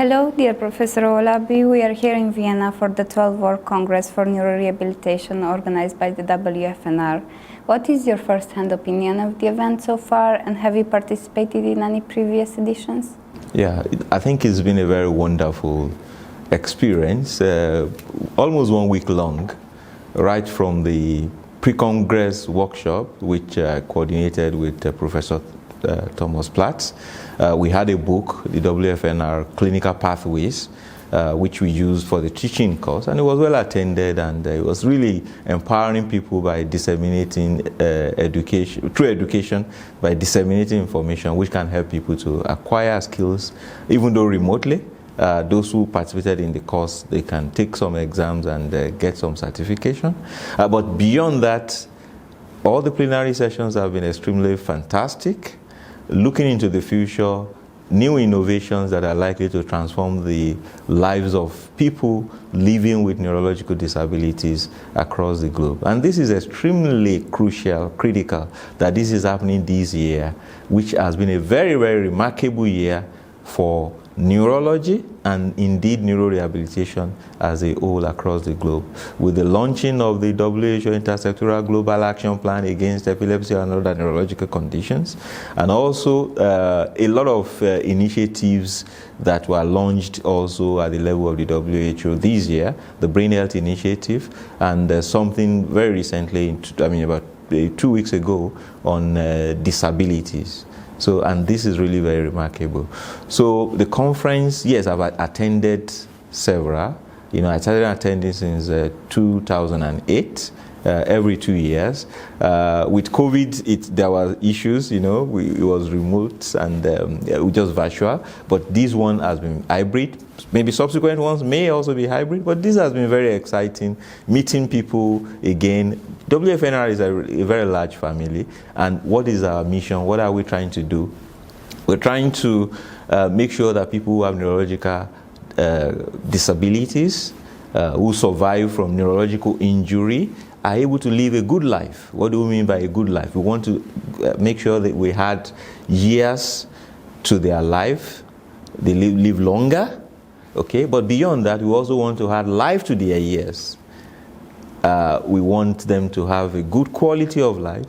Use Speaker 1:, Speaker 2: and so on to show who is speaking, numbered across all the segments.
Speaker 1: Hello, dear Professor Owolabi. We are here in Vienna for the 12th World Congress for Neurorehabilitation organized by the WCNR. What is your first-hand opinion of the event so far, and have you participated in any previous editions?
Speaker 2: Yeah, I think it's been a very wonderful experience, almost 1 week long, right from the pre-Congress workshop, which I coordinated with Professor Thomas Platz. We had a book, the WCNR Clinical Pathways, which we used for the teaching course, and it was well attended, and it was really empowering people by disseminating education, by disseminating information which can help people to acquire skills, even though remotely. Those who participated in the course, they can take some exams and get some certification. But beyond that, all the plenary sessions have been extremely fantastic. Looking into the future, new innovations that are likely to transform the lives of people living with neurological disabilities across the globe. And this is extremely crucial, critical, that this is happening this year, which has been a very, very remarkable year for neurology and indeed neurorehabilitation as a whole across the globe. With the launching of the WHO Intersectoral Global Action Plan against epilepsy and other neurological conditions, and also a lot of initiatives that were launched also at the level of the WHO this year, the Brain Health Initiative, and something very recently, about 2 weeks ago, on disabilities. So, and this is really very remarkable. So the conference, yes, I've attended several. I started attending since 2008, every 2 years. With COVID, there were issues, it was remote and just virtual. But this one has been hybrid. Maybe subsequent ones may also be hybrid, but this has been very exciting, meeting people again. WCNR is a very large family, and what is our mission? What are we trying to do? We're trying to make sure that people who have neurological disabilities, who survive from neurological injury, are able to live a good life. What do we mean by a good life? We want to make sure that we had years to their life, they live longer, okay? But beyond that, we also want to add life to their years. We want them to have a good quality of life,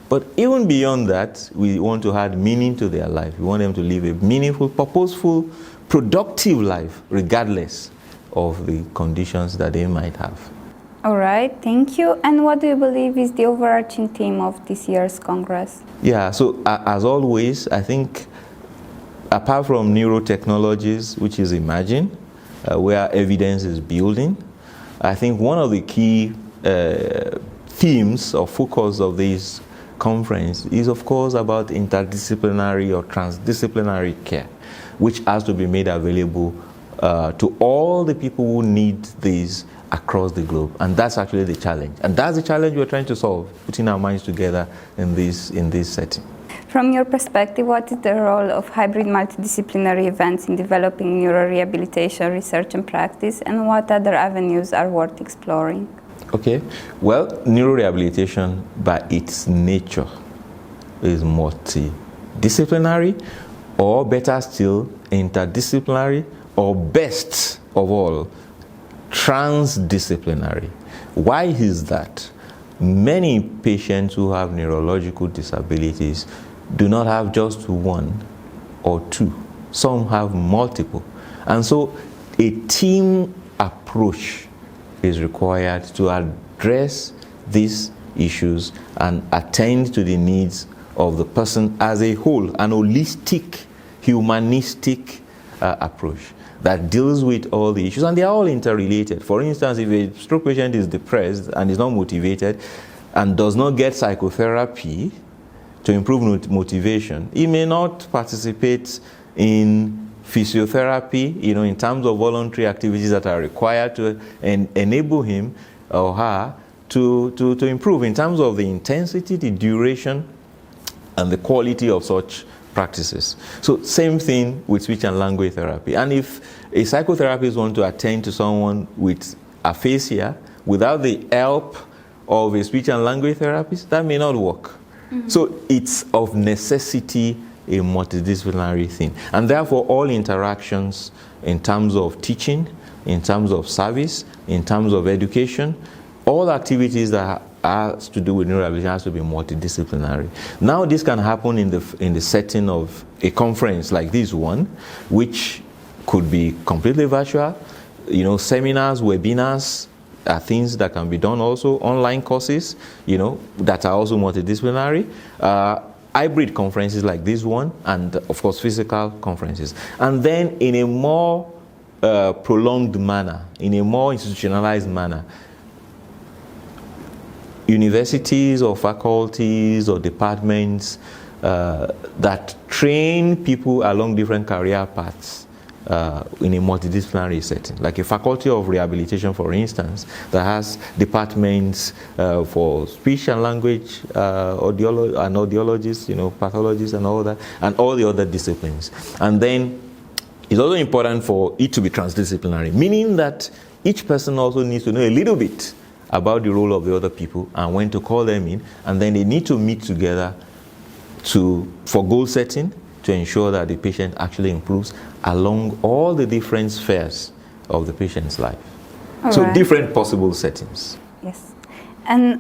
Speaker 2: but even beyond that, we want to add meaning to their life. We want them to live a meaningful, purposeful, productive life, regardless of the conditions that they might have.
Speaker 1: All right, thank you. And what do you believe is the overarching theme of this year's Congress?
Speaker 2: Yeah, so as always, I think apart from neurotechnologies, which is emerging, where evidence is building, I think one of the key themes or focus of this conference is, of course, about interdisciplinary or transdisciplinary care, which has to be made available to all the people who need these across the globe. And that's actually the challenge. And that's the challenge we're trying to solve, putting our minds together in this setting.
Speaker 1: From your perspective, what is the role of hybrid multidisciplinary events in developing neurorehabilitation research and practice, and what other avenues are worth exploring?
Speaker 2: Okay, well, neurorehabilitation by its nature is multidisciplinary, or better still, interdisciplinary, or best of all, transdisciplinary. Why is that? Many patients who have neurological disabilities do not have just one or two. Some have multiple. And so a team approach is required to address these issues and attend to the needs of the person as a whole, an holistic, humanistic approach that deals with all the issues, and they are all interrelated. For instance, if a stroke patient is depressed and is not motivated and does not get psychotherapy to improve motivation, he may not participate in physiotherapy, in terms of voluntary activities that are required to enable him or her to improve in terms of the intensity, the duration, and the quality of such practices. So same thing with speech and language therapy. And if a psychotherapist wants to attend to someone with aphasia without the help of a speech and language therapist, that may not work. Mm-hmm. So it's of necessity a multidisciplinary thing. And therefore, all interactions in terms of teaching, in terms of service, in terms of education, all activities that has to do with neurorehabilitation has to be multidisciplinary. Now, this can happen in the setting of a conference like this one, which could be completely virtual. You know, seminars, webinars are things that can be done also. Online courses, you know, that are also multidisciplinary. Hybrid conferences like this one, and of course physical conferences. And then in a more prolonged manner, in a more institutionalized manner, universities or faculties or departments that train people along different career paths in a multidisciplinary setting, like a faculty of rehabilitation, for instance, that has departments for speech and language, audiologists, you know, pathologists and all that, and all the other disciplines. And then it's also important for it to be transdisciplinary, meaning that each person also needs to know a little bit about the role of the other people and when to call them in, and then they need to meet together for goal setting, to ensure that the patient actually improves along all the different spheres of the patient's life.
Speaker 1: All
Speaker 2: so
Speaker 1: right.
Speaker 2: Different possible settings.
Speaker 1: Yes. And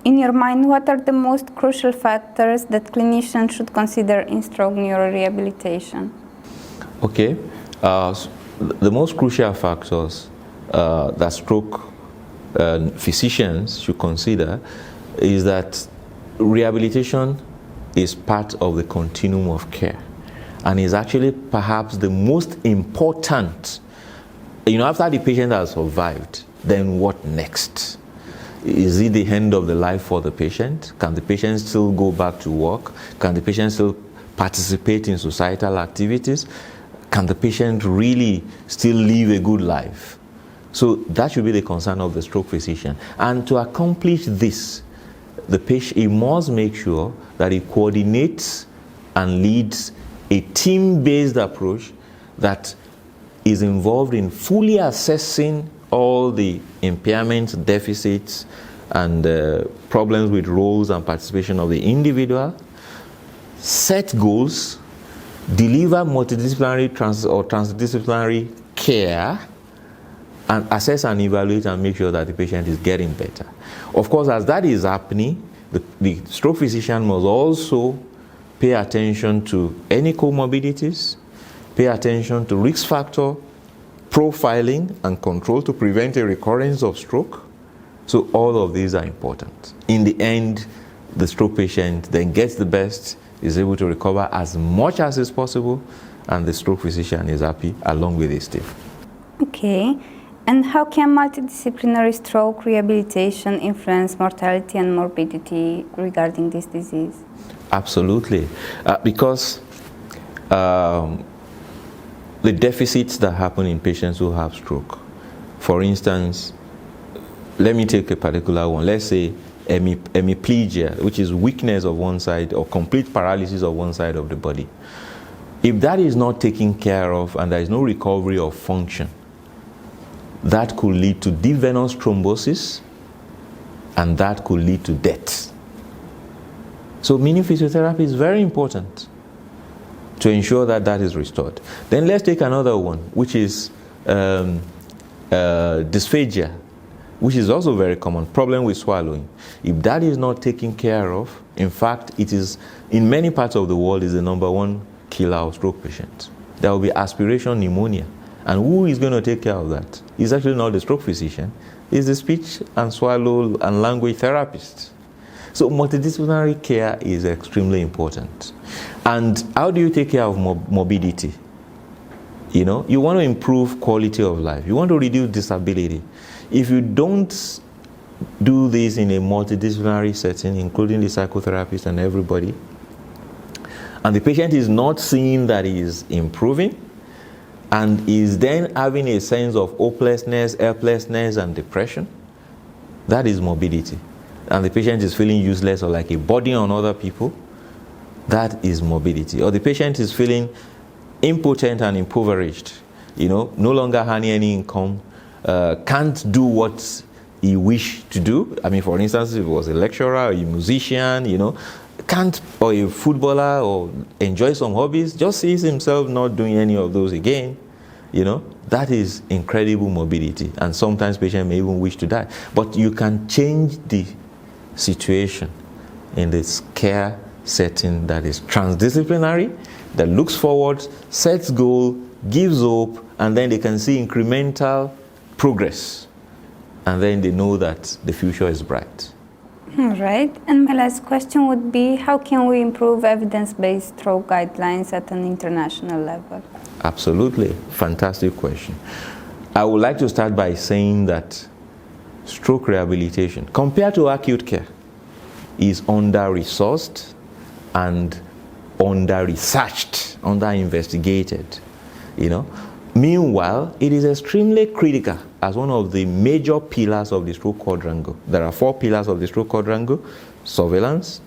Speaker 1: in your mind, what are the most crucial factors that clinicians should consider in stroke neurorehabilitation?
Speaker 2: Okay. The most crucial factors that stroke physicians should consider is that rehabilitation is part of the continuum of care, and is actually perhaps the most important. You know, after the patient has survived, then what next? Is it the end of the life for the patient? Can the patient still go back to work? Can the patient still participate in societal activities? Can the patient really still live a good life? So that should be the concern of the stroke physician. And to accomplish this, the patient, he must make sure that he coordinates and leads a team-based approach that is involved in fully assessing all the impairments, deficits, and problems with roles and participation of the individual, set goals, deliver multidisciplinary or transdisciplinary care, and assess and evaluate and make sure that the patient is getting better. Of course, as that is happening, the stroke physician must also pay attention to any comorbidities, pay attention to risk factor profiling and control to prevent a recurrence of stroke. So all of these are important. In the end, the stroke patient then gets the best, is able to recover as much as is possible, and the stroke physician is happy along with his team.
Speaker 1: Okay. And how can multidisciplinary stroke rehabilitation influence mortality and morbidity regarding this disease?
Speaker 2: Absolutely. Because the deficits that happen in patients who have stroke, for instance, let me take a particular one. Let's say hemiplegia, which is weakness of one side or complete paralysis of one side of the body. If that is not taken care of and there is no recovery of function, that could lead to deep venous thrombosis, and that could lead to death. So mini physiotherapy is very important to ensure that that is restored. Then let's take another one, which is dysphagia, which is also very common, problem with swallowing. If that is not taken care of, in fact, it is, in many parts of the world, is the #1 killer of stroke patients. There will be aspiration pneumonia. And who is going to take care of that? It's actually not the stroke physician. It's the speech and swallow and language therapist. So multidisciplinary care is extremely important. And how do you take care of morbidity? You know, you want to improve quality of life. You want to reduce disability. If you don't do this in a multidisciplinary setting, including the psychotherapist and everybody, and the patient is not seeing that he is improving, and is then having a sense of hopelessness, helplessness, and depression, that is morbidity. And the patient is feeling useless or like a burden on other people, that is morbidity. Or the patient is feeling impotent and impoverished, you know, no longer having any income, can't do what he wished to do. I mean, for instance, if he was a lecturer or a musician, you know, can't, or a footballer, or enjoy some hobbies, just sees himself not doing any of those again, that is incredible morbidity. And sometimes patients may even wish to die. But you can change the situation in this care setting that is transdisciplinary, that looks forward, sets goal, gives hope, and then they can see incremental progress. And then they know that the future is bright.
Speaker 1: All right. And my last question would be, how can we improve evidence-based stroke guidelines at an international level?
Speaker 2: Absolutely. Fantastic question. I would like to start by saying that stroke rehabilitation, compared to acute care, is under-resourced and under-researched, under-investigated, Meanwhile, it is extremely critical as one of the major pillars of the stroke quadrangle. There are 4 pillars of the stroke quadrangle: surveillance,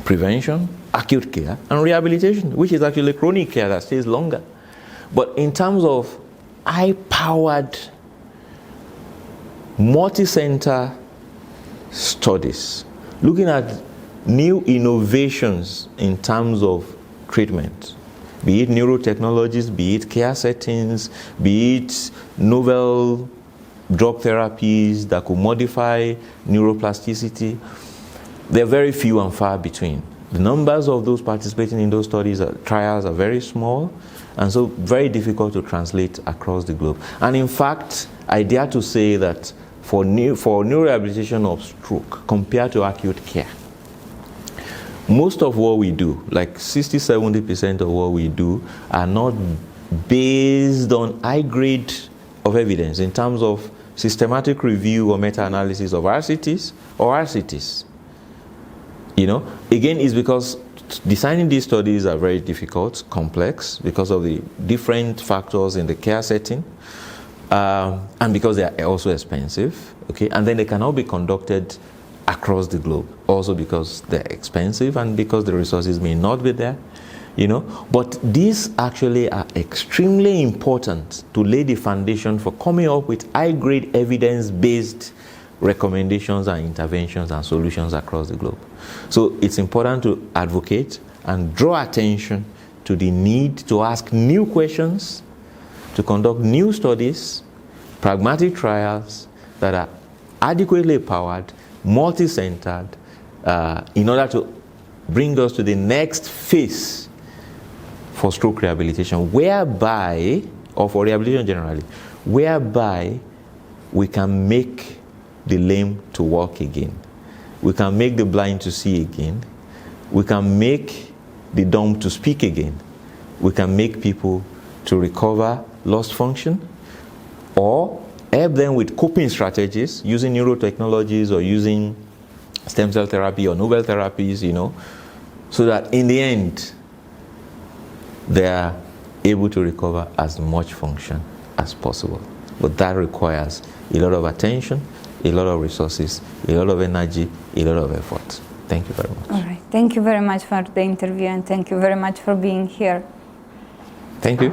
Speaker 2: prevention, acute care, and rehabilitation, which is actually chronic care that stays longer. But in terms of high-powered, multi-center studies, looking at new innovations in terms of treatment, be it neurotechnologies, be it care settings, be it novel drug therapies that could modify neuroplasticity, they're very few and far between. The numbers of those participating in those studies, trials, are very small, and so very difficult to translate across the globe. And in fact, I dare to say that for neurorehabilitation of stroke, compared to acute care, most of what we do, like 60-70% of what we do, are not based on high grade of evidence in terms of systematic review or meta-analysis of RCTs or RCTs. Again, it's because designing these studies are very difficult, complex, because of the different factors in the care setting, and because they are also expensive, okay? And then they cannot be conducted across the globe, also because they're expensive and because the resources may not be there, But these actually are extremely important to lay the foundation for coming up with high-grade evidence-based recommendations and interventions and solutions across the globe. So it's important to advocate and draw attention to the need to ask new questions, to conduct new studies, pragmatic trials that are adequately powered, multi-centered, in order to bring us to the next phase for stroke rehabilitation, whereby, or for rehabilitation generally, whereby we can make the lame to walk again. We can make the blind to see again. We can make the dumb to speak again. We can make people to recover lost function, or help them with coping strategies using neurotechnologies or using stem cell therapy or novel therapies, so that in the end, they are able to recover as much function as possible. But that requires a lot of attention, a lot of resources, a lot of energy, a lot of effort. Thank you very much.
Speaker 1: All right. Thank you very much for the interview, and thank you very much for being here.
Speaker 2: Thank you.